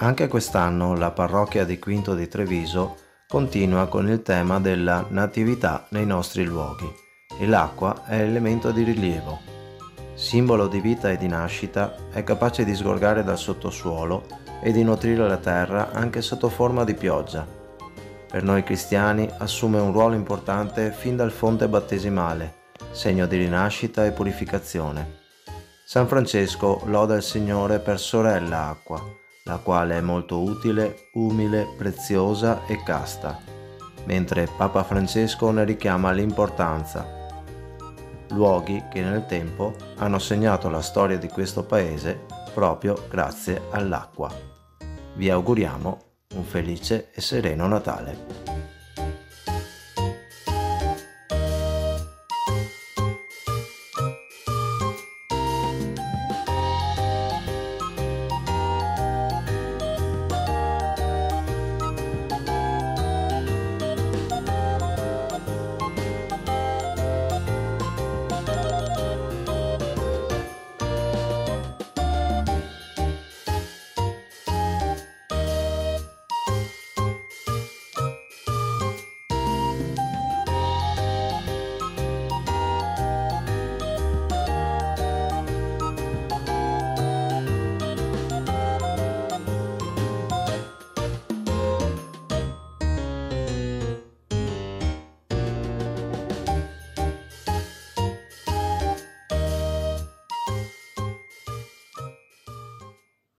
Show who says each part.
Speaker 1: Anche quest'anno la parrocchia di Quinto di Treviso continua con il tema della natività nei nostri luoghi e l'acqua è elemento di rilievo. Simbolo di vita e di nascita, è capace di sgorgare dal sottosuolo e di nutrire la terra anche sotto forma di pioggia. Per noi cristiani assume un ruolo importante fin dal fonte battesimale, segno di rinascita e purificazione. San Francesco loda il Signore per sorella acqua, la quale è molto utile, umile, preziosa e casta, mentre Papa Francesco ne richiama l'importanza. Luoghi che nel tempo hanno segnato la storia di questo paese proprio grazie all'acqua. Vi auguriamo un felice e sereno Natale.